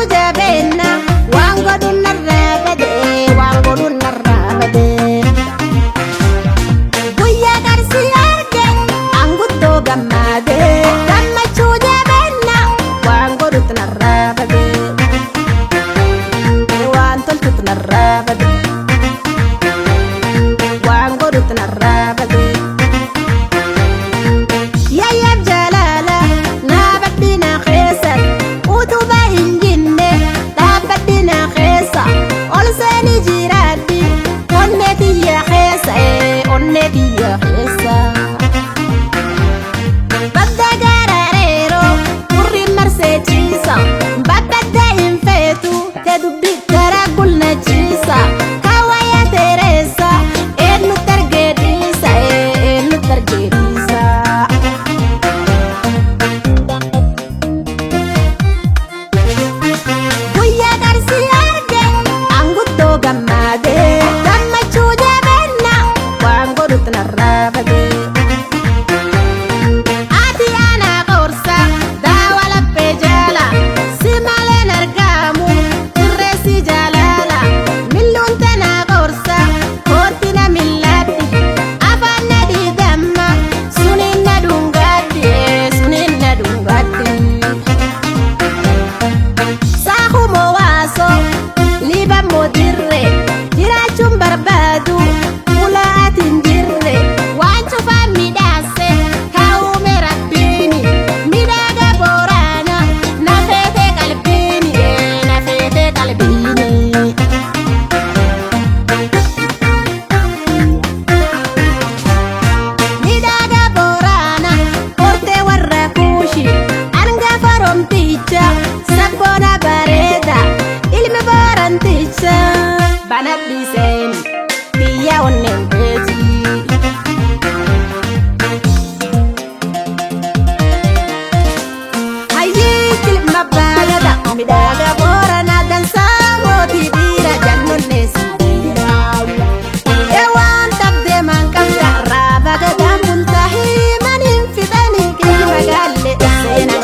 jabeena waan godhuun narraa bade waan godhuun narraa bade guyyaa qarsi arge anguttoo gammaade gammachuu jabeena waan godhuutu narraa bade waan tolchuutu narraa bade waan godhuutu narraa bade ya khesa badda gararero kurri marsechisa badda infetu te dubbi gara kulna chisa kawaya teresa enu targedisa guya garsi arge angutto gammade narraa bade ati ana qorsa daawa laphee jaala si malee nargaamu irreessi jaalala milluun tanaa qorsa kooti na millaatti afaan na dhiidamma suniin na dhungaatti saakumoo waaso liiba moo dirre jiraachuun barbaadu sabona bareda ilmi baranticha banat disen biya onnen beji hayi kilma barada midaga borana dan samoti dira jannones ewan tabde man kamda rabaga damuntahi manin fidani kilmagalle sena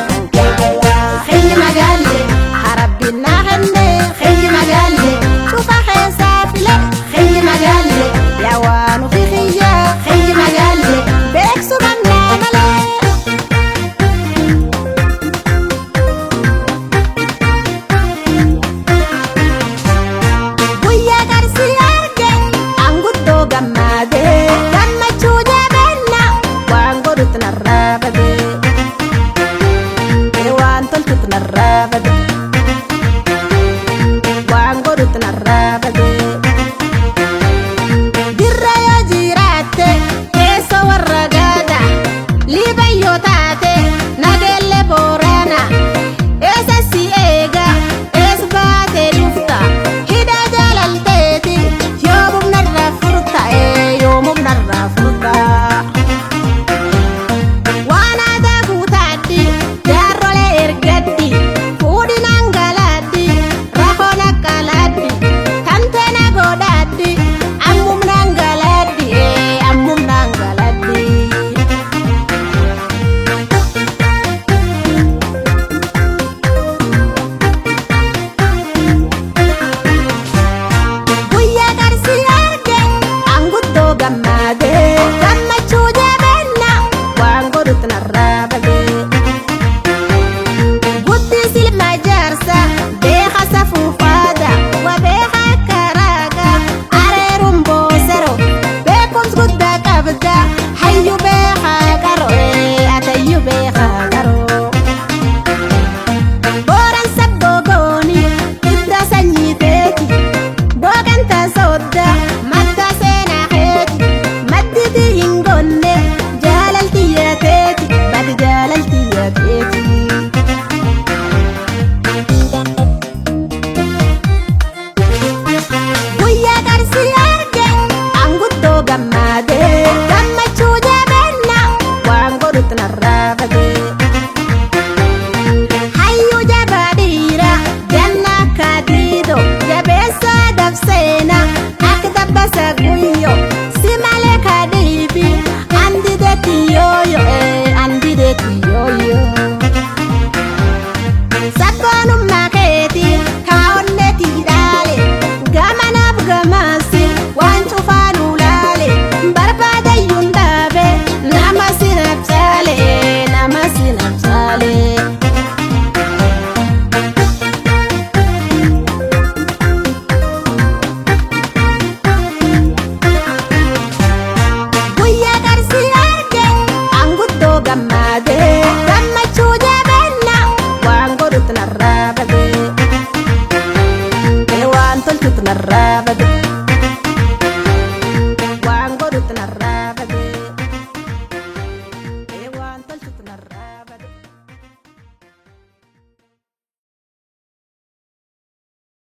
waan godhuutu narraa bade dirra yoo jiraatte keessa warra gaada liibayyoo taate nageelle boorana eessa si eega ees baate dhufta hidha jaalalteeti yoomum narraa furta yoomum narraa furta waan aadaa guutaaddi jaarrolee ergaddi gammachuu jabeena waan godhuutu narraa bade guddii silma jaarsa beeka safuufaada wa beeka karaaga areeruun boosero beekumsi guddaa qabda hayyu beeka garo atayyu beeka garo booran sabbogooni idda sanyii teeti booganta soodda madda seenaa heeti madditi hingonne jaalaltiyyateeti badi jaalaltiyyateeti guyyaa qarsi arge anguttoo gammaade gammachuu jabeena waan godhuutu narraa bade hayyuu jabaa dhiira janna akka diido jabeessa dabseena akka dabbasa guyyo si malee kadhiibi andideti yoyo andideti yoyo sabboonummaa keeti narraa bada